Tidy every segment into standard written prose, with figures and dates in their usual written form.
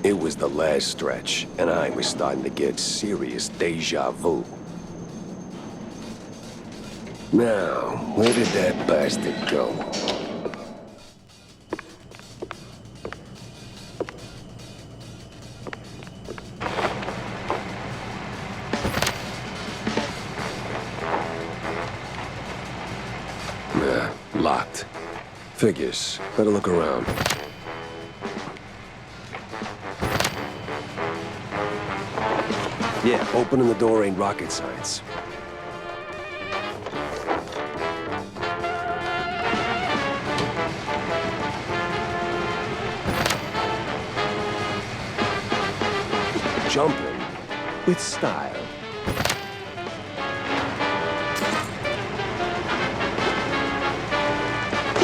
It was the last stretch, and I was starting to get serious deja vu. Now, where did that bastard go? Nah, locked. Figures. Better look around. Yeah, opening the door ain't rocket science. Jumping with style.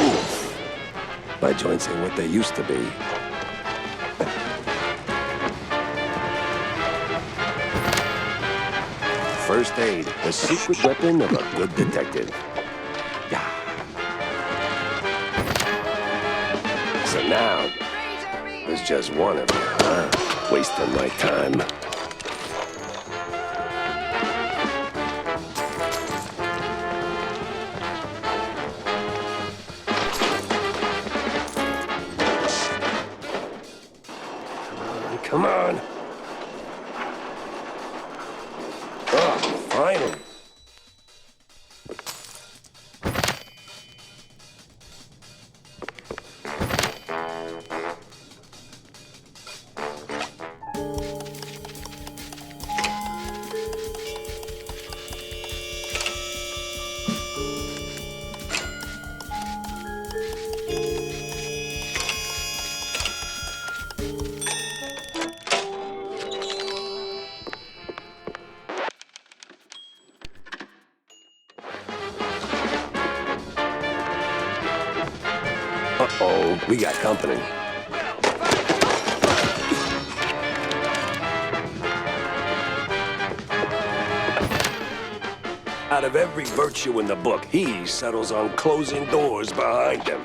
Oof. My joints ain't what they used to be. First aid, the secret weapon of a good detective. Yeah. So now, there's just one of you, huh? Wasting my time. Come on. Oh, finally. Uh-oh, we got company. Out of every virtue in the book, he settles on closing doors behind him.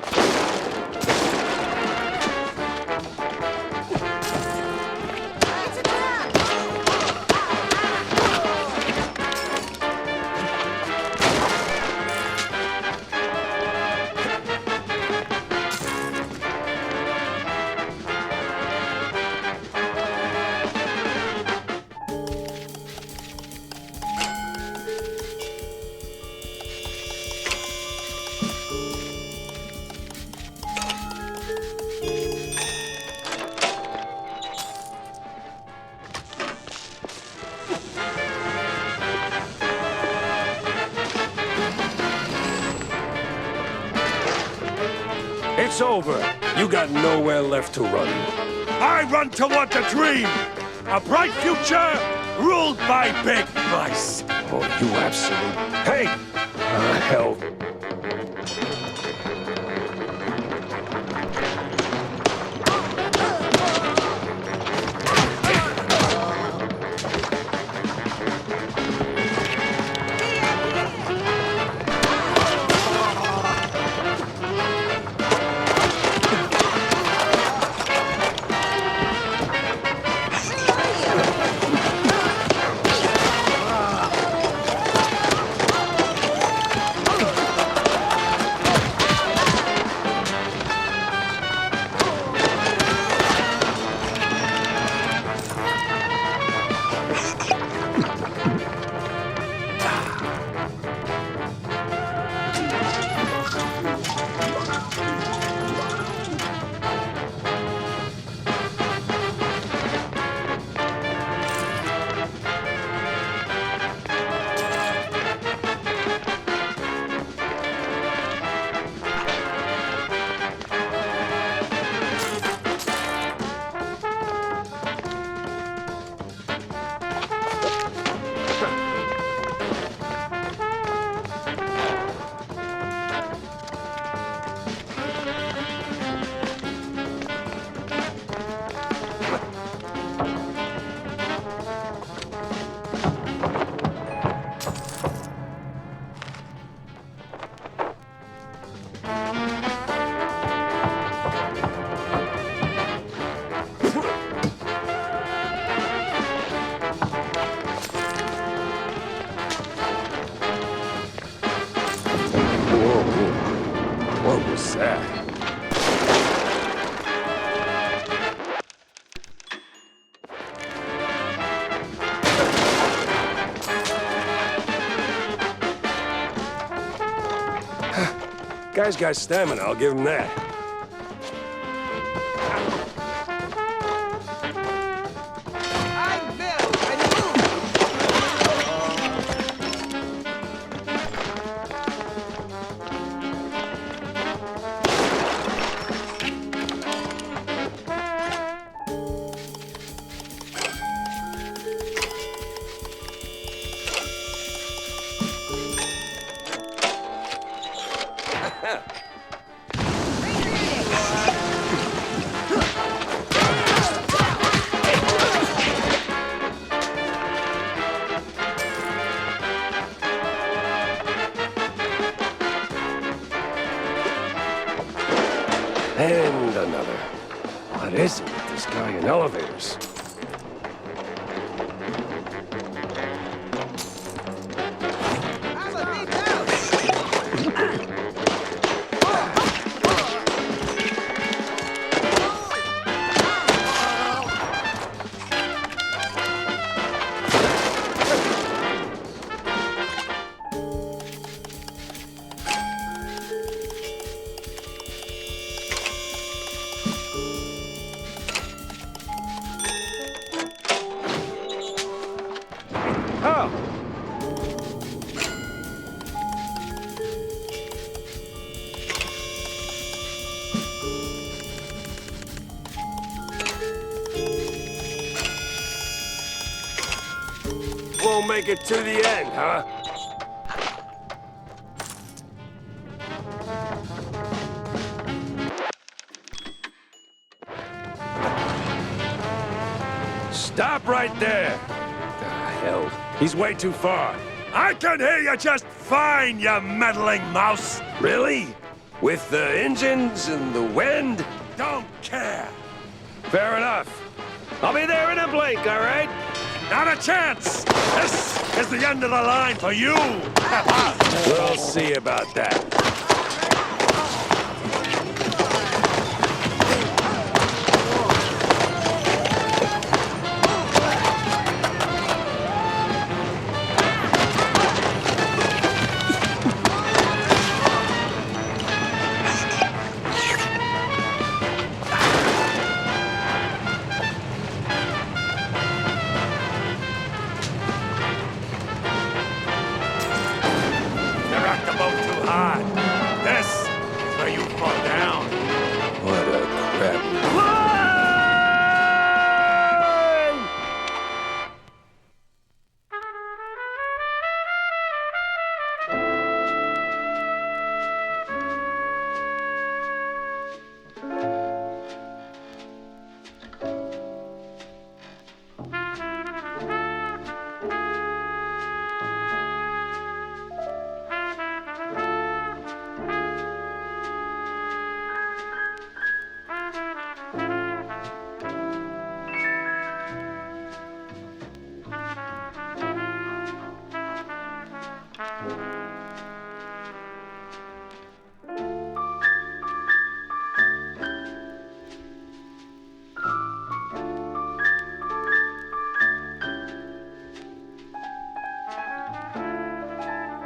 It's over. You got nowhere left to run. I run towards a dream! A bright future ruled by big mice! Oh, you absolute... Hey! Hell. was that? Guy's got stamina, I'll give him that. And another. What is it with this guy in elevators? Oh! Won't make it to the end, huh? Stop right there! The hell? He's way too far. I can hear you just fine, you meddling mouse. Really? With the engines and the wind? Don't care. Fair enough. I'll be there in a blink, all right? Not a chance. This is the end of the line for you. We'll see about that. This is where you fall down. What a crap.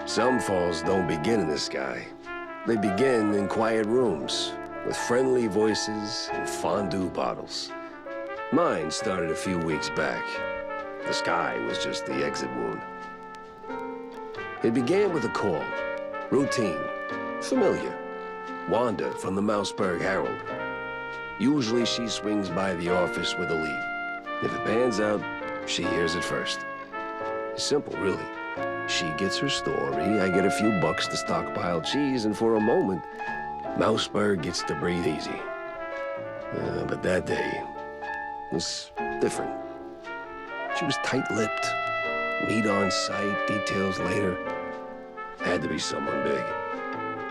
Some falls don't begin in the sky. They begin in quiet rooms, with friendly voices and fondue bottles. Mine started a few weeks back. The sky was just the exit wound. It began with a call. Routine. Familiar. Wanda from the Mouseburg Herald. Usually she swings by the office with a lead. If it pans out, she hears it first. It's simple, really. She gets her story, I get a few bucks to stockpile cheese, and for a moment, Mouseburg gets to breathe easy. But that day was different. She was tight-lipped. Meat on sight, details later. Had to be someone big.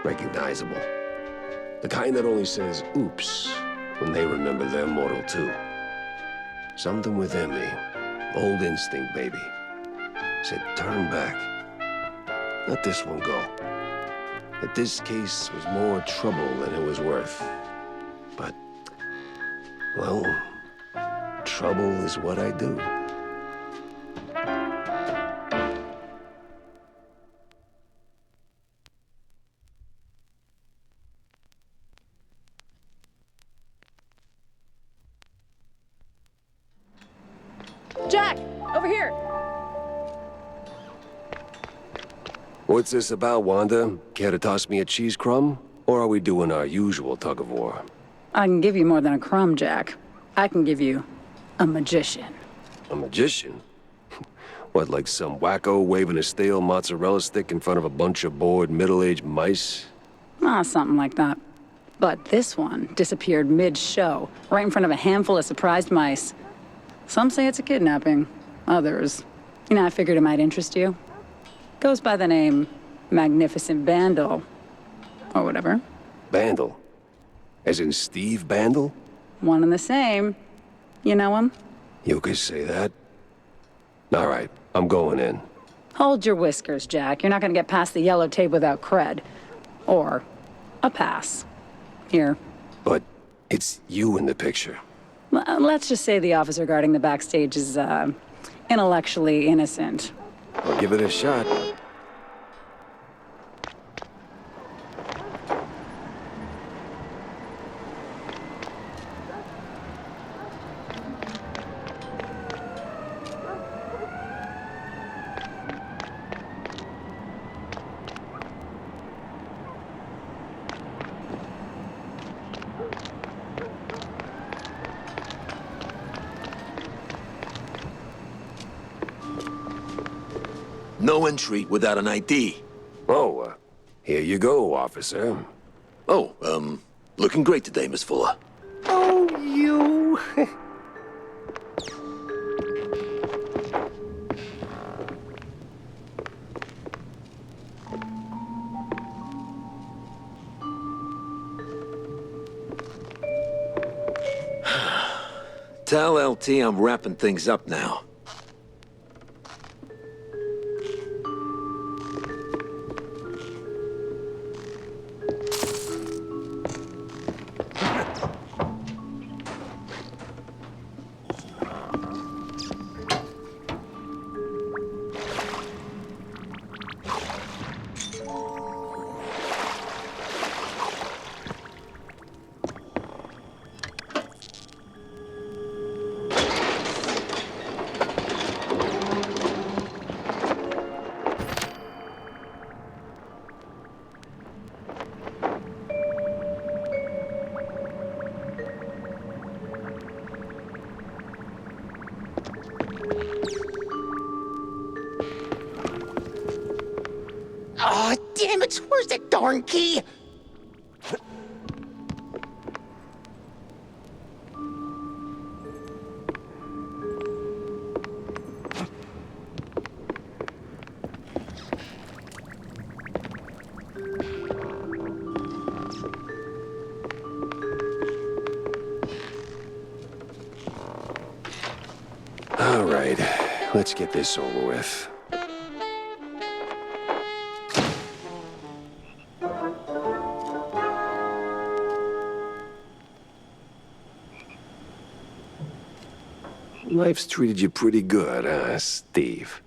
Recognizable. The kind that only says, oops, when they remember their mortal too. Something within me, old instinct, baby, said turn back. Let this one go. that this case was more trouble than it was worth. But, well, trouble is what I do. Jack! Over here! What's this about, Wanda? Care to toss me a cheese crumb? Or are we doing our usual tug-of-war? I can give you more than a crumb, Jack. I can give you a magician. A magician? What, like some wacko waving a stale mozzarella stick in front of a bunch of bored middle-aged mice? Something like that. But this one disappeared mid-show, right in front of a handful of surprised mice. Some say it's a kidnapping. Others, I figured it might interest you. Goes by the name Magnificent Bandle. Or whatever. Bandle? As in Steve Bandle? One and the same. You know him? You could say that. All right, I'm going in. Hold your whiskers, Jack. You're not gonna get past the yellow tape without cred. Or a pass. Here. But it's you in the picture. Let's just say the officer guarding the backstage is, intellectually innocent. I'll give it a shot. No entry without an ID. Oh, here you go, officer. Oh, looking great today, Miss Fuller. Oh, you... Tell LT I'm wrapping things up now. Oh, damn it! Where's that darn key? All right, let's get this over with. Life's treated you pretty good, huh, Steve?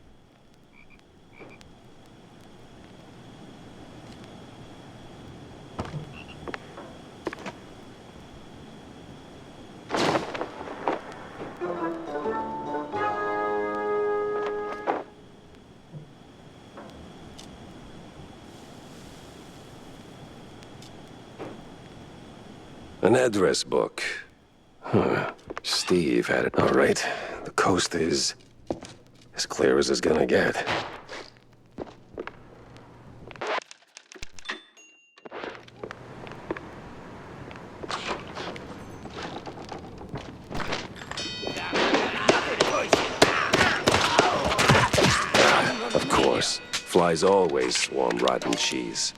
An address book. Huh. Steve had it. All right. The coast is as clear as it's gonna get. Of course. Flies always swarm rotten cheese.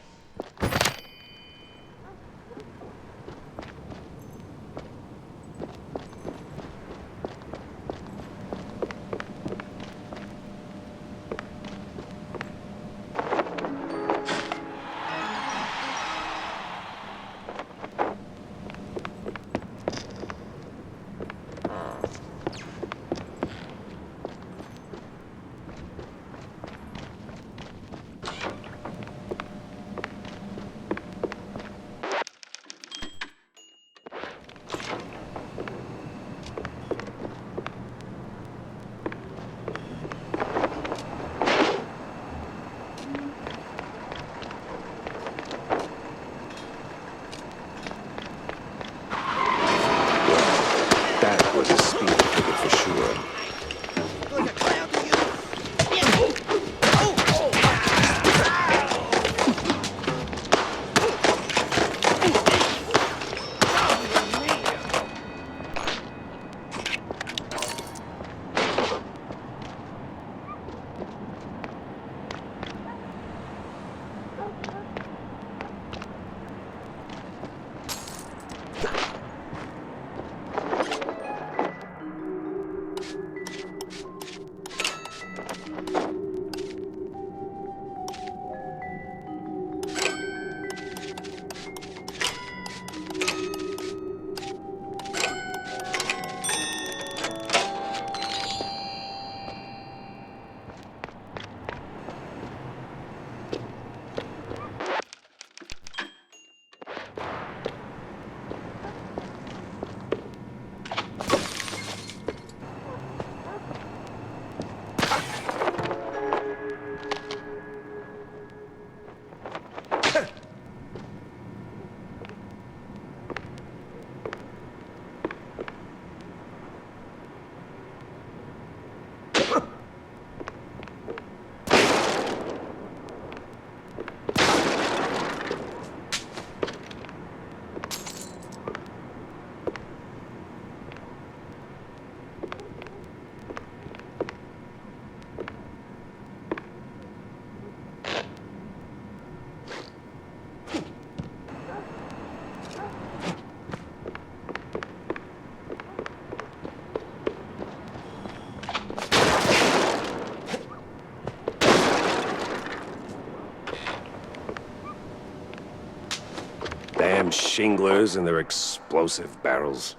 shinglers and their explosive barrels.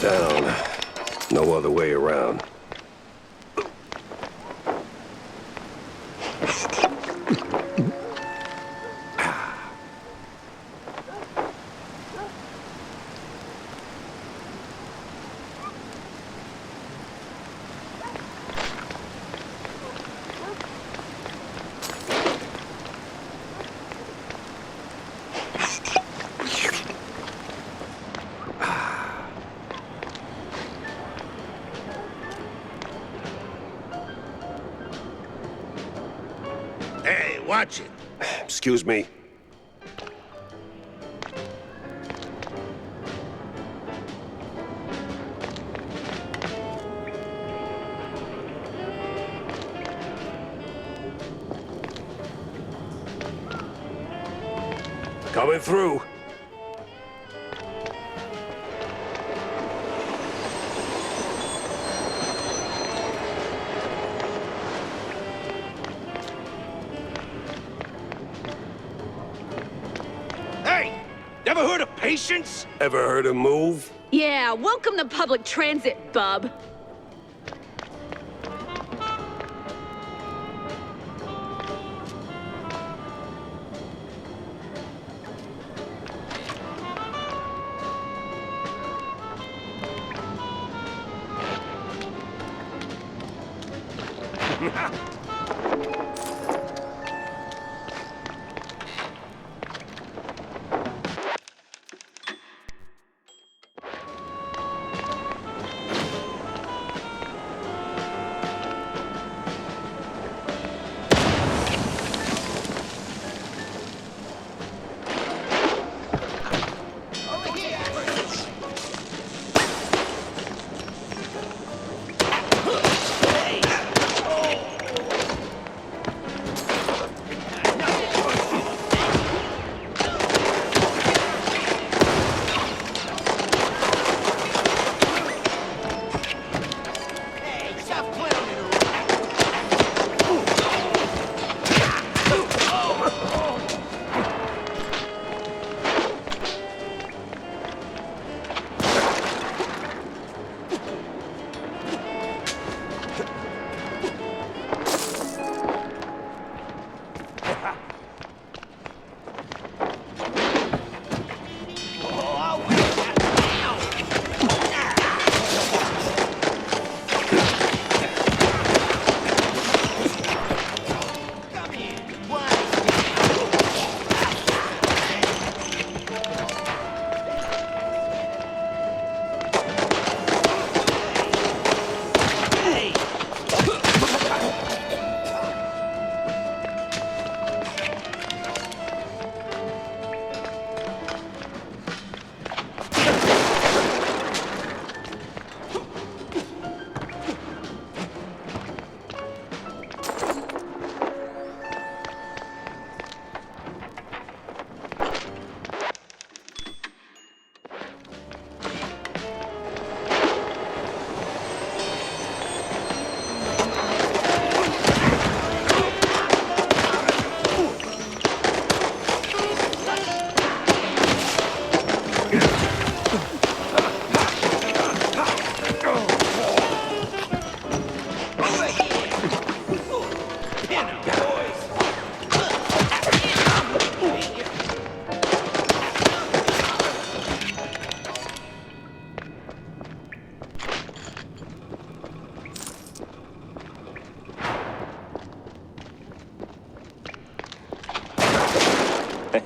Down. No other way around. Hey, watch it. Excuse me. Coming through. Hey! Never heard of patience? Ever heard of move? Yeah, welcome to public transit, bub.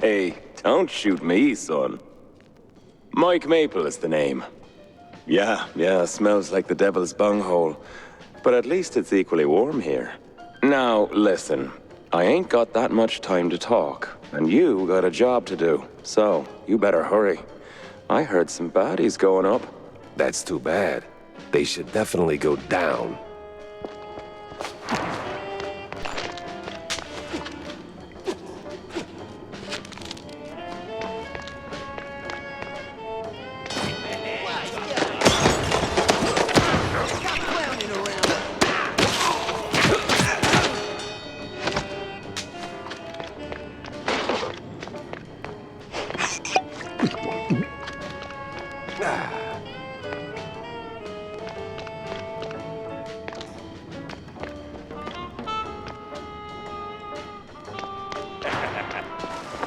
Hey, don't shoot me, son. Mike Maple is the name. Yeah, smells like the devil's bunghole. But at least it's equally warm here. Now, listen. I ain't got that much time to talk, and you got a job to do. So, you better hurry. I heard some baddies going up. That's too bad. They should definitely go down.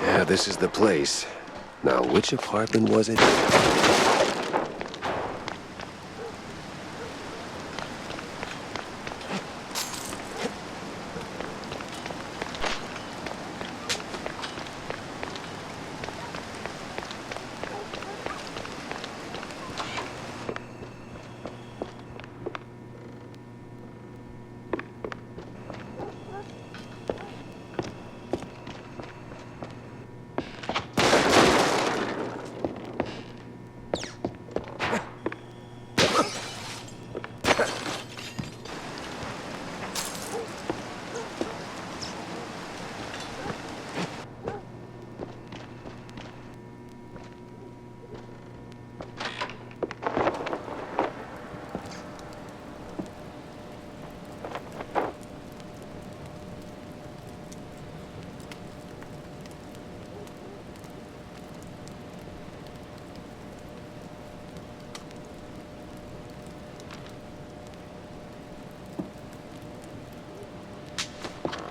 Yeah, this is the place. Now, which apartment was it?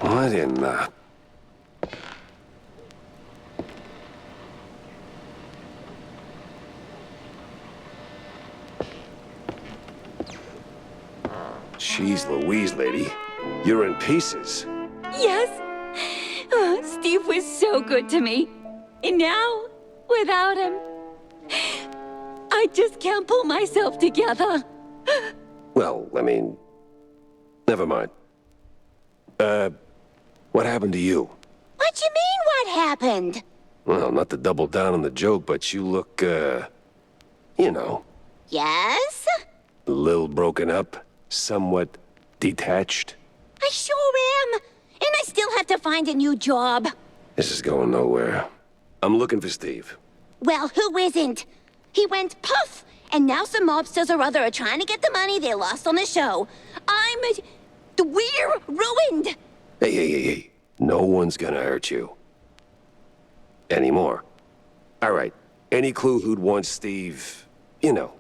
What in the... Jeez Louise, lady. You're in pieces. Yes. Oh, Steve was so good to me. And now, without him, I just can't pull myself together. Well, I mean... Never mind. What happened to you? What you mean, what happened? Well, not to double down on the joke, but you look, you know, Yes? a little broken up, somewhat detached. I sure am. And I still have to find a new job. This is going nowhere. I'm looking for Steve. Well, who isn't? He went puff, and now some mobsters or other are trying to get the money they lost on the show. We're ruined. Hey. No one's gonna hurt you. Anymore. All right. Any clue who'd want Steve, you know,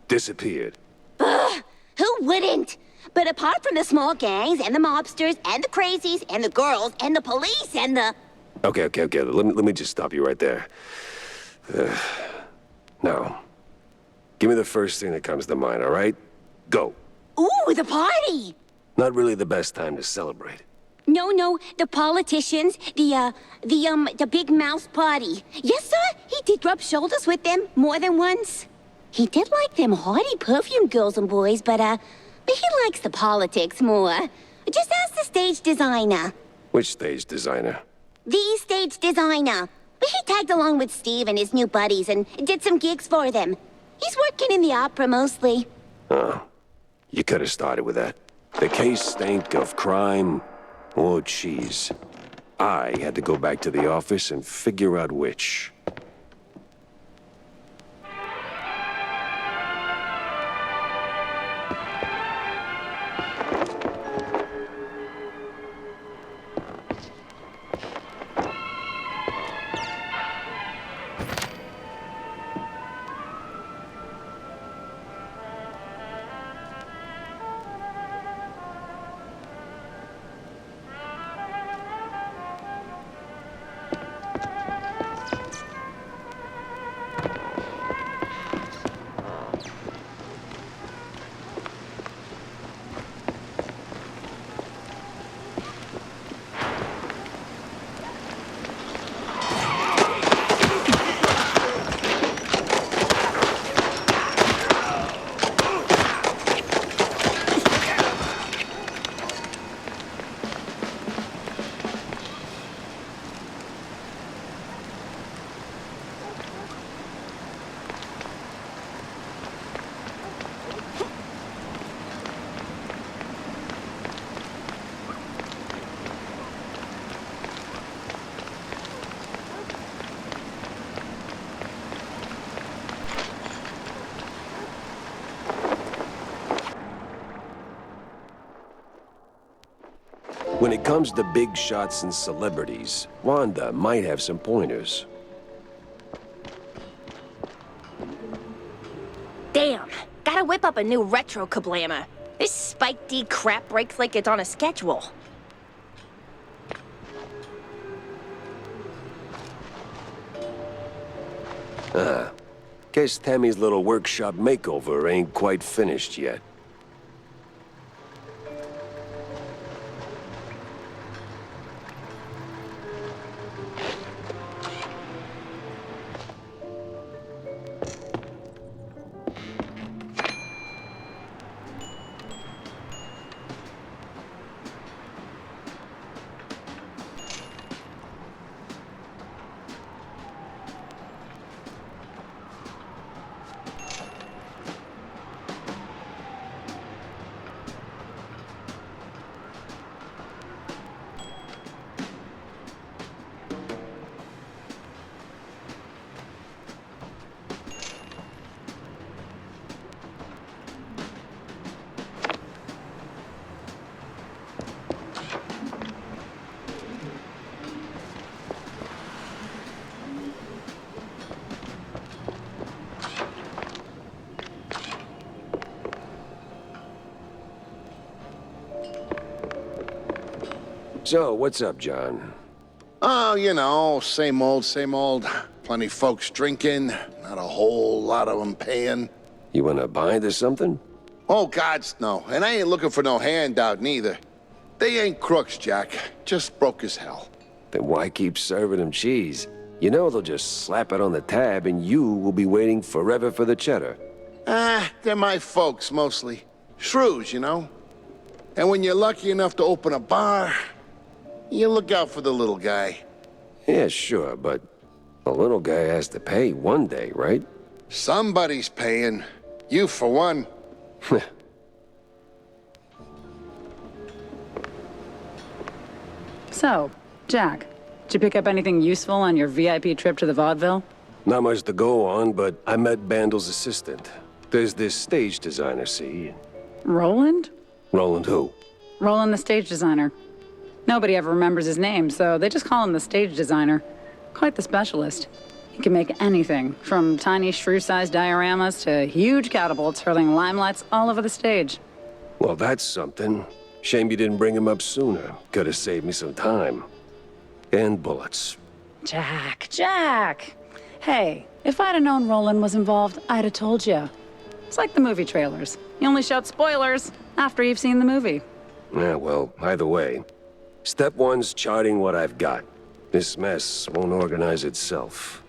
disappeared? Who wouldn't? But apart from the small gangs and the mobsters and the crazies and the girls and the police and the... Okay. Let me just stop you right there. Now, give me the first thing that comes to mind, all right? Go. Ooh, the party! Not really the best time to celebrate. No, the politicians, the big mouse party. Yes, sir, he did rub shoulders with them more than once. He did like them haughty perfume girls and boys, but he likes the politics more. Just ask the stage designer. Which stage designer? The stage designer. But he tagged along with Steve and his new buddies and did some gigs for them. He's working in the opera mostly. Oh, you could have started with that. The case stank of crime or cheese. I had to go back to the office and figure out which. When it comes to big shots and celebrities, Wanda might have some pointers. Damn, gotta whip up a new retro kablammer. This Spike D crap breaks like it's on a schedule. Guess Tammy's little workshop makeover ain't quite finished yet. So, what's up, John? Oh, you know, same old, same old. Plenty folks drinking, not a whole lot of them paying. You wanna bind or something? Oh, gods, no. And I ain't looking for no handout, neither. They ain't crooks, Jack. Just broke as hell. Then why keep serving them cheese? You know they'll just slap it on the tab and you will be waiting forever for the cheddar. Ah, they're my folks, mostly. Shrews, you know? And when you're lucky enough to open a bar, you look out for the little guy. Yeah, sure, but the little guy has to pay one day, right? Somebody's paying. You, for one. So, Jack, did you pick up anything useful on your VIP trip to the vaudeville? Not much to go on, but I met Bandel's assistant. There's this stage designer, see? Roland? Roland who? Roland, the stage designer. Nobody ever remembers his name, so they just call him the stage designer. Quite the specialist. He can make anything, from tiny shrew-sized dioramas to huge catapults hurling limelights all over the stage. Well, that's something. Shame you didn't bring him up sooner. Could have saved me some time. And bullets. Jack! Hey, if I'd have known Roland was involved, I'd have told you. It's like the movie trailers. You only shout spoilers after you've seen the movie. Yeah, well, either way. Step one's charting what I've got. This mess won't organize itself.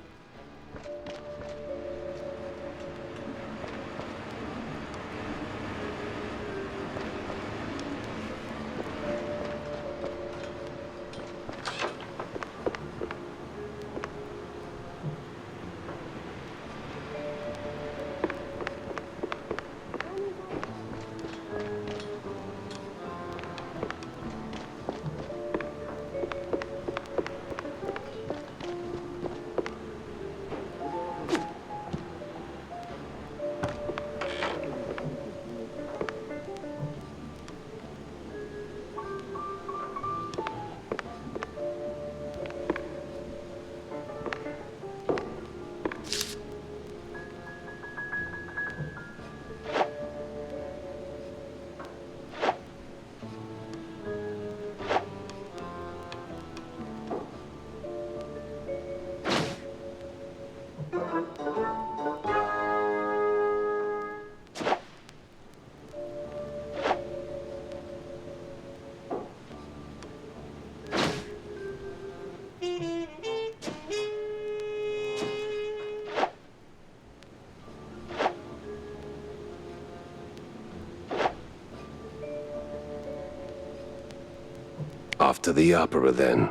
Off to the opera, then.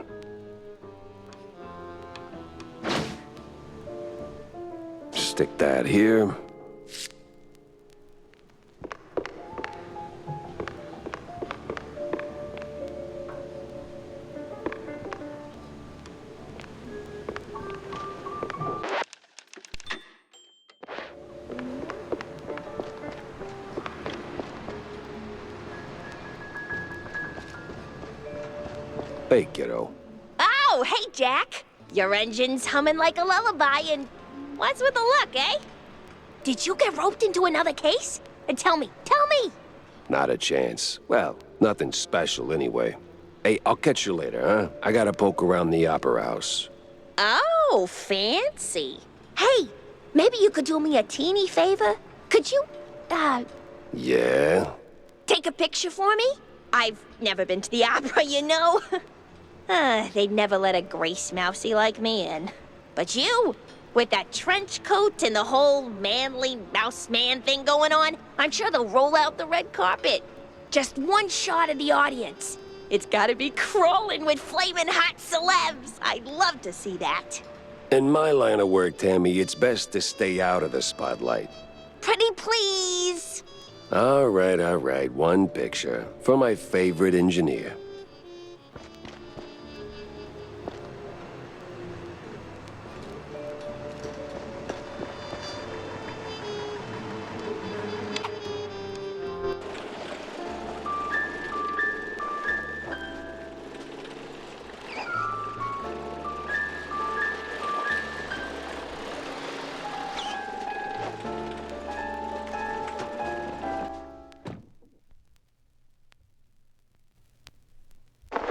Stick that here. Hey, kiddo. Oh, hey, Jack. Your engine's humming like a lullaby, and what's with the look, eh? Did you get roped into another case? And tell me. Not a chance. Well, nothing special anyway. Hey, I'll catch you later, huh? I gotta poke around the opera house. Oh, fancy. Hey, maybe you could do me a teeny favor? Could you, Yeah? take a picture for me? I've never been to the opera, you know. They'd never let a grace mousey like me in. But you, with that trench coat and the whole manly mouse man thing going on, I'm sure they'll roll out the red carpet. Just one shot of the audience. It's gotta be crawling with flaming hot celebs. I'd love to see that. In my line of work, Tammy, it's best to stay out of the spotlight. Pretty please. All right. One picture. For my favorite engineer.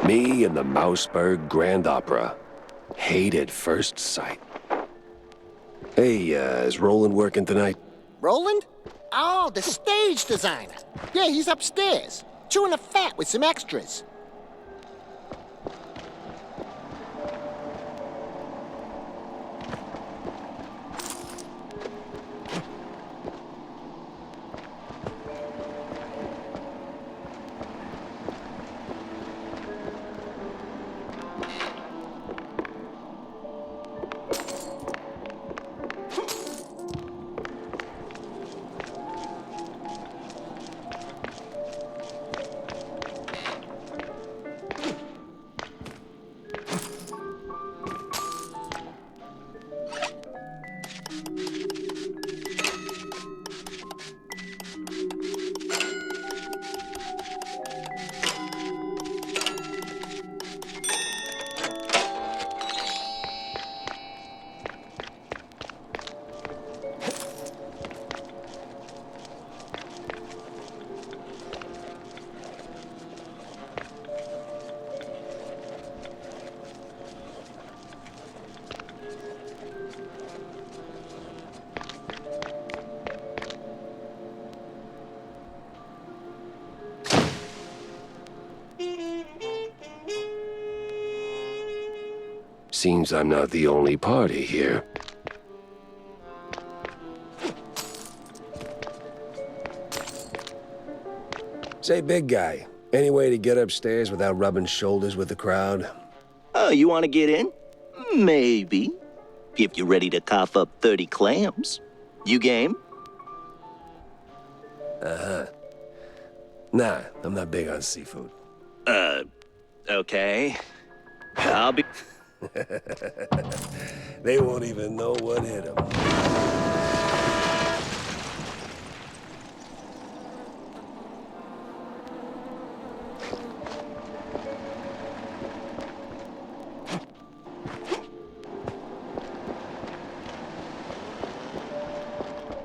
Me and the Mouseburg Grand Opera. Hate at first sight. Hey, is Roland working tonight? Roland? Oh, the stage designer. Yeah, he's upstairs, chewing the fat with some extras. Seems I'm not the only party here. Say, big guy, any way to get upstairs without rubbing shoulders with the crowd? Oh, you want to get in? Maybe. If you're ready to cough up 30 clams. You game? Nah, I'm not big on seafood. Okay. I'll be... They won't even know what hit them.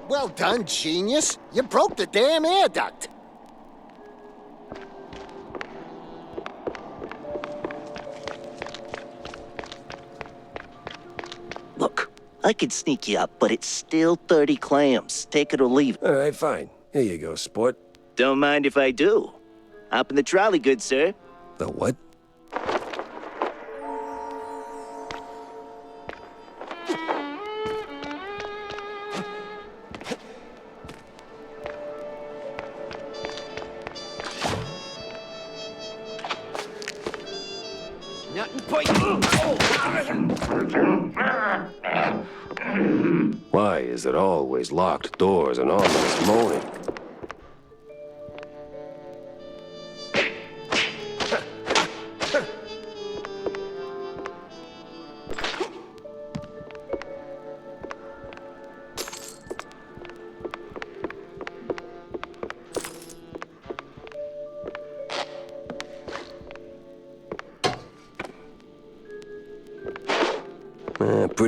Well done, genius. You broke the damn air duct. Look, I could sneak you up, but it's still 30 clams. Take it or leave it. All right, fine. Here you go, sport. Don't mind if I do. Hop in the trolley, good sir. The what? Why is it always locked doors and ominous moaning?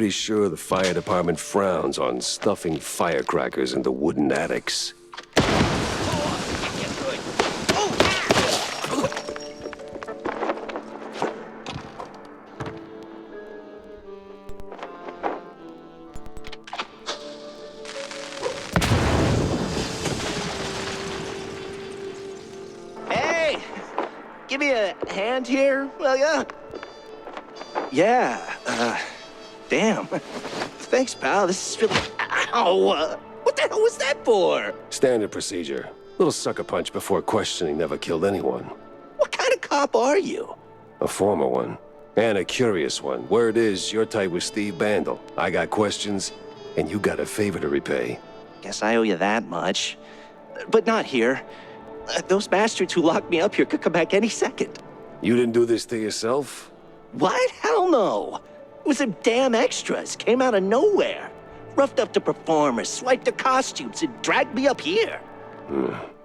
pretty sure the fire department frowns on stuffing firecrackers into wooden attics. Hey! Give me a hand here, will ya? Yeah, damn. Thanks, pal. This is really... Ow! What the hell was that for? Standard procedure. Little sucker punch before questioning never killed anyone. What kind of cop are you? A former one. And a curious one. Word is, you're tight with Steve Bandel. I got questions, and you got a favor to repay. Guess I owe you that much. But not here. Those bastards who locked me up here could come back any second. You didn't do this to yourself? What? Hell no. It was them damn extras. Came out of nowhere. Roughed up the performers, swiped their costumes, and dragged me up here.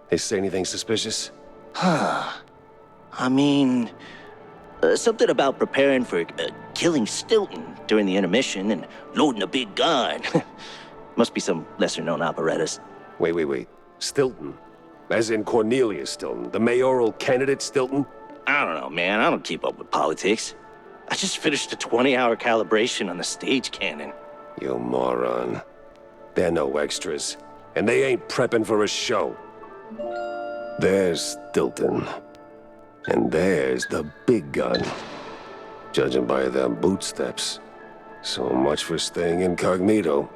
They say anything suspicious? I mean... something about preparing for killing Stilton during the intermission and loading a big gun. Must be some lesser-known operettas. Wait. Stilton? As in Cornelius Stilton, the mayoral candidate Stilton? I don't know, man. I don't keep up with politics. I just finished a 20-hour calibration on the stage cannon. You moron. They're no extras, and they ain't prepping for a show. There's Stilton. And there's the big gun. Judging by them bootsteps. So much for staying incognito.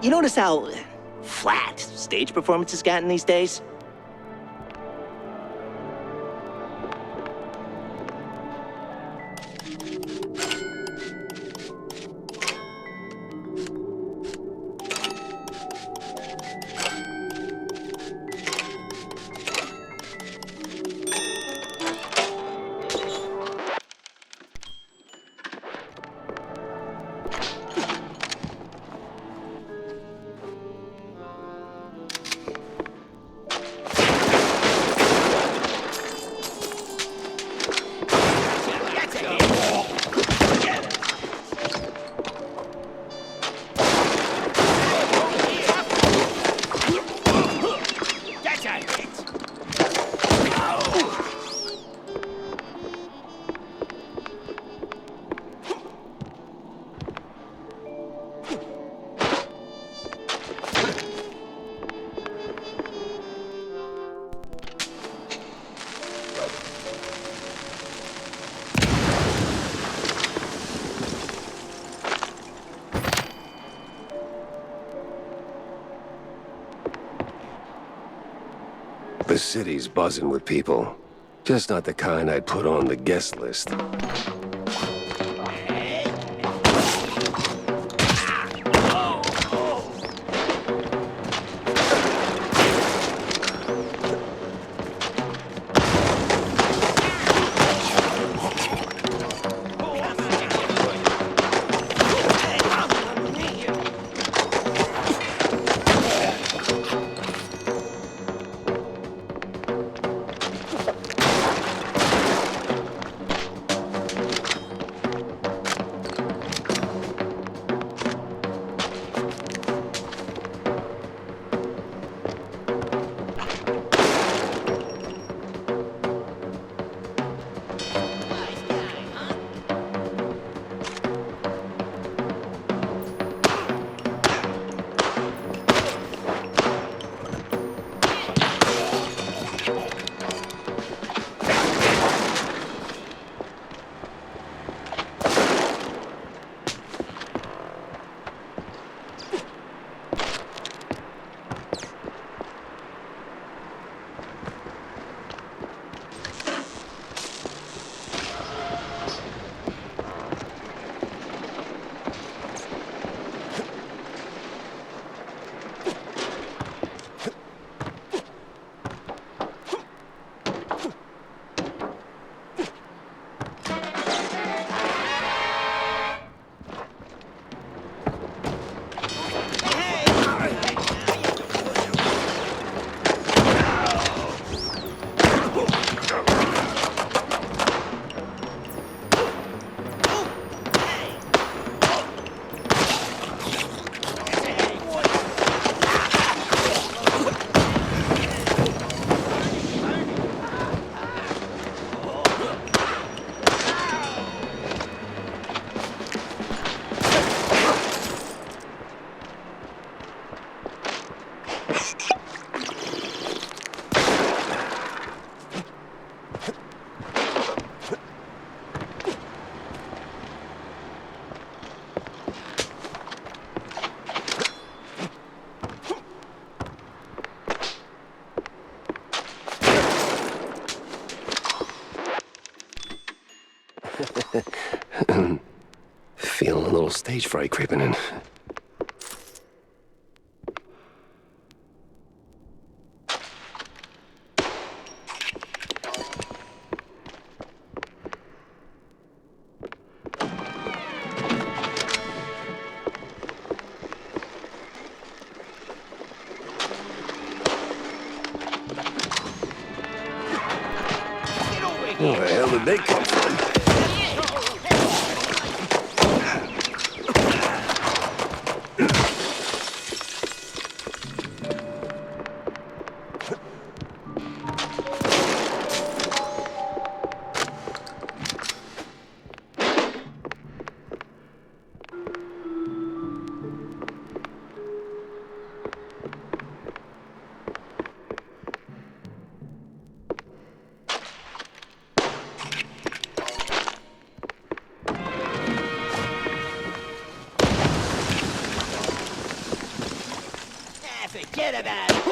You notice how flat stage performances gotten these days? The city's buzzing with people. Just not the kind I'd put on the guest list. Feeling a little stage fright creeping in. Where the hell did they come from? Forget about it.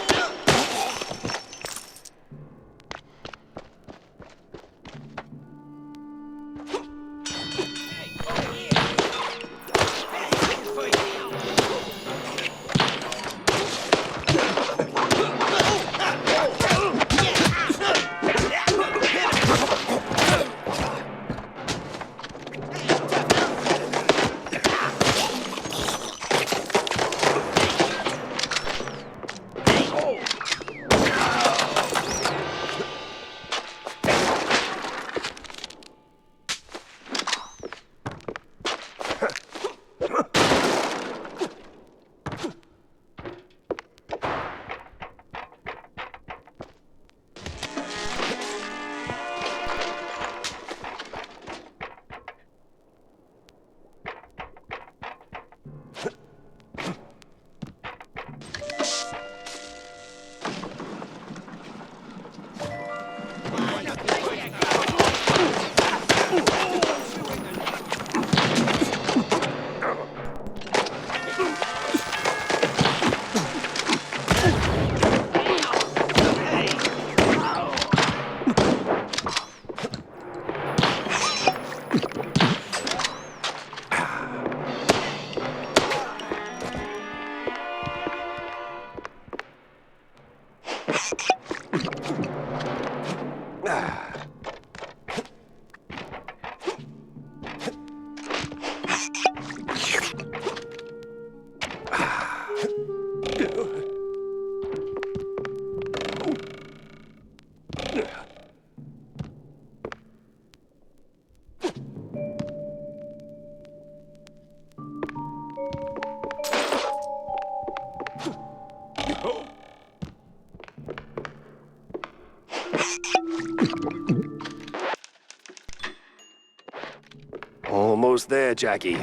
Almost there, Jackie.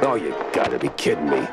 Oh, you gotta be kidding me.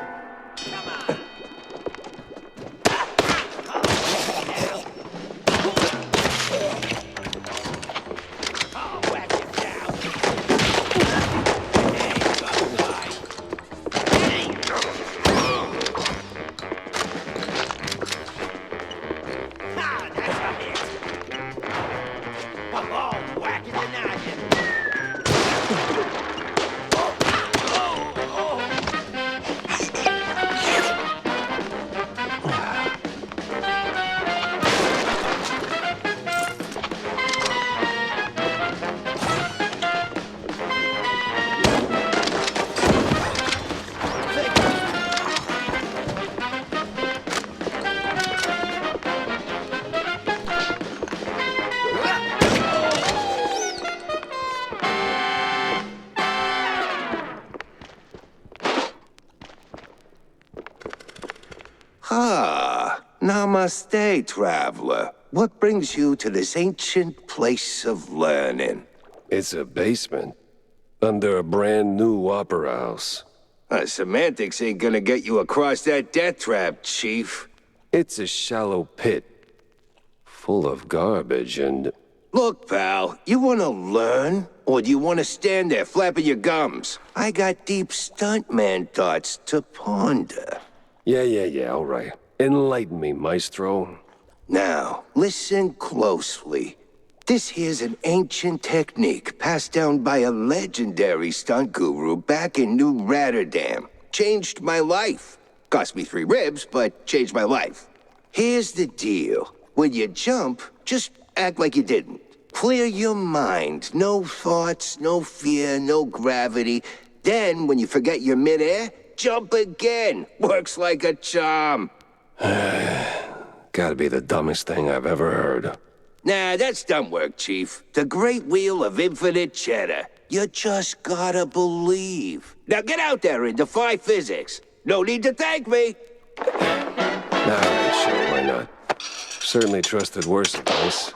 Namaste, traveler. What brings you to this ancient place of learning? It's a basement. Under a brand new opera house. Semantics ain't gonna get you across that death trap, Chief. It's a shallow pit. Full of garbage and... Look, pal, you wanna learn? Or do you wanna stand there flapping your gums? I got deep stuntman thoughts to ponder. Yeah, all right. Enlighten me, Maestro. Now, listen closely. This here's an ancient technique passed down by a legendary stunt guru back in New Rotterdam. Changed my life. Cost me 3 ribs, but changed my life. Here's the deal. When you jump, just act like you didn't. Clear your mind. No thoughts, no fear, no gravity. Then, when you forget you're midair, jump again. Works like a charm. Gotta be the dumbest thing I've ever heard. Nah, that's dumb work, Chief. The Great Wheel of Infinite Cheddar. You just gotta believe. Now get out there and defy physics. No need to thank me. Alright, sure, why not? Certainly trusted worse advice.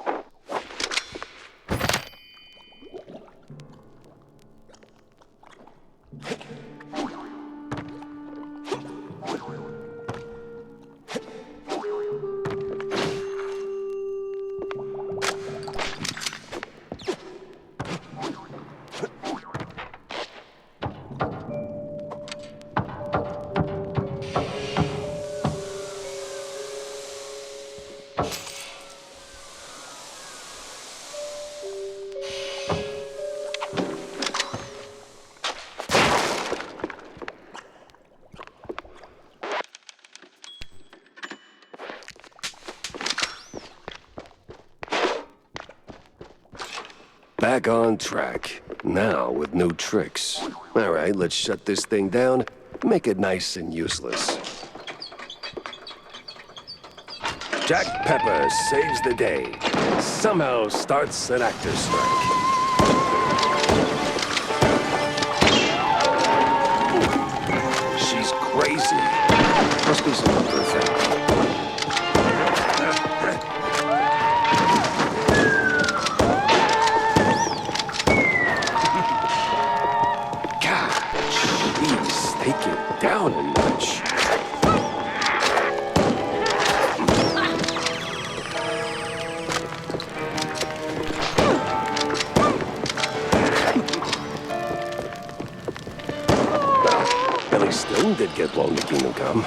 Back on track. Now with new tricks. All right, let's shut this thing down, make it nice and useless. Jack Pepper saves the day. Somehow starts an actor's strike. She's crazy. Must be some other thing. Take it down a notch. Well, Billy Stone did get blown to Kingdom Come.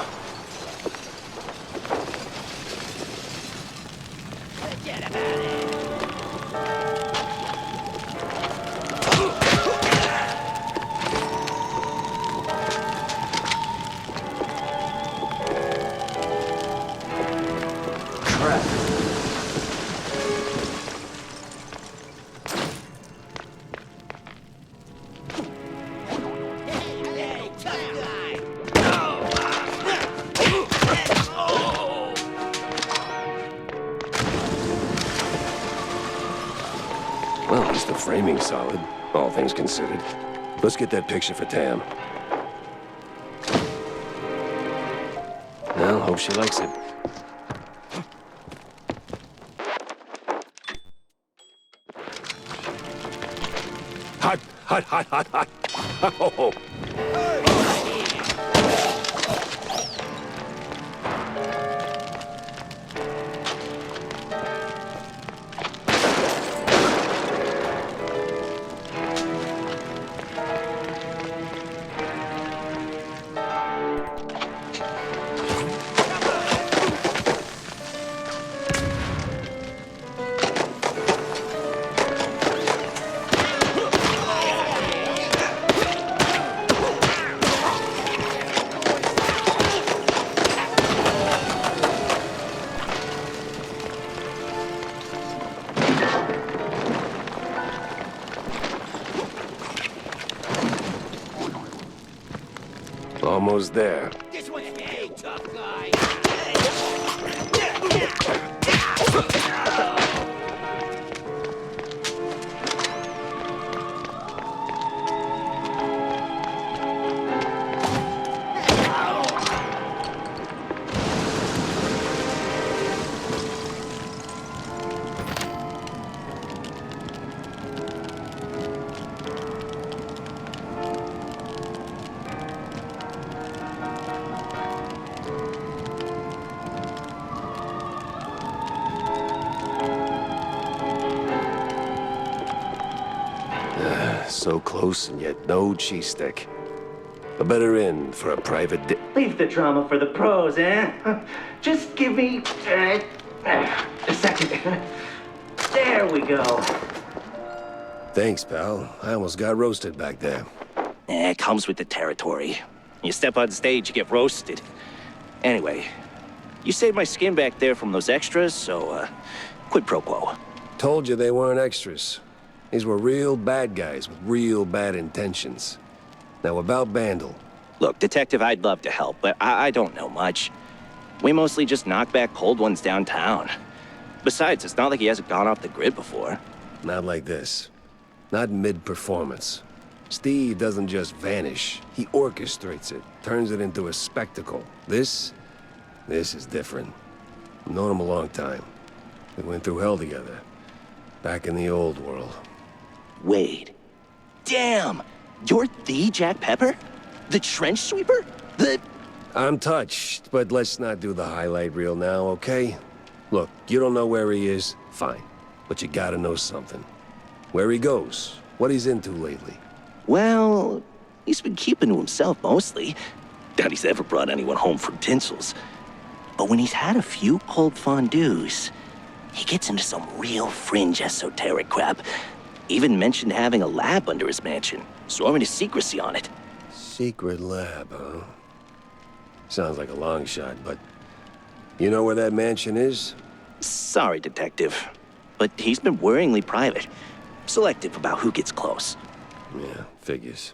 Well, at least the framing's solid, all things considered. Let's get that picture for Tam. Well, hope she likes it. Hot, hot, hot, hot, hot. Oh. Almost there. This one's hey, tough guy. So close and yet no cheese stick. A better inn for a private Leave the drama for the pros, eh? Just give me a second. There we go. Thanks, pal. I almost got roasted back there. It comes with the territory. You step on stage, you get roasted. Anyway, you saved my skin back there from those extras, so, quid pro quo. Told you they weren't extras. These were real bad guys with real bad intentions. Now about Bandle. Look, Detective, I'd love to help, but I don't know much. We mostly just knock back cold ones downtown. Besides, it's not like he hasn't gone off the grid before. Not like this. Not mid-performance. Steve doesn't just vanish. He orchestrates it, turns it into a spectacle. This is different. I've known him a long time. We went through hell together. Back in the old world. Wade. Damn! You're the Jack Pepper? The trench sweeper? I'm touched, but let's not do the highlight reel now, okay? Look, you don't know where he is? Fine. But you gotta know something. Where he goes, what he's into lately. Well, he's been keeping to himself mostly. Doubt he's ever brought anyone home from Tinsel's. But when he's had a few cold fondues, he gets into some real fringe esoteric crap. Even mentioned having a lab under his mansion, sworn to secrecy on it. Secret lab, huh? Sounds like a long shot, but... You know where that mansion is? Sorry, Detective, but he's been worryingly private. Selective about who gets close. Yeah, figures.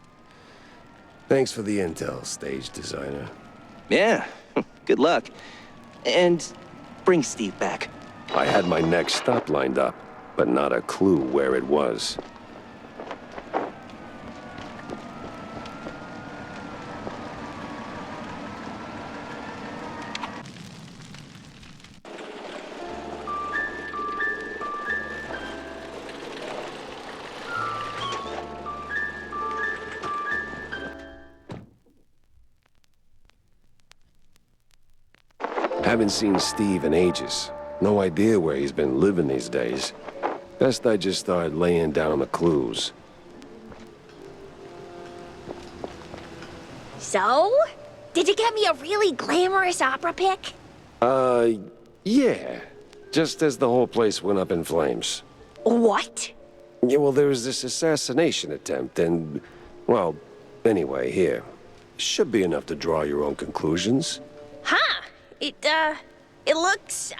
Thanks for the intel, stage designer. Yeah, good luck. And bring Steve back. I had my next stop lined up, but not a clue where it was. Haven't seen Steve in ages. No idea where he's been living these days. Best I just start laying down the clues. So? Did you get me a really glamorous opera pic? Yeah. Just as the whole place went up in flames. What? Yeah, well, there was this assassination attempt, and... Well, anyway, here. Should be enough to draw your own conclusions. Huh. It looks,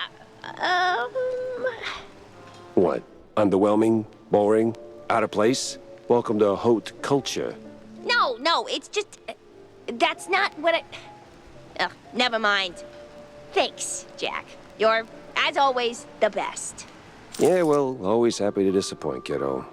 What? Underwhelming? Boring? Out of place? Welcome to haute culture. No, it's just, that's not what never mind. Thanks, Jack. You're, as always, the best. Yeah, well, always happy to disappoint, kiddo.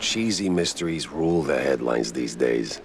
Cheesy mysteries rule the headlines these days.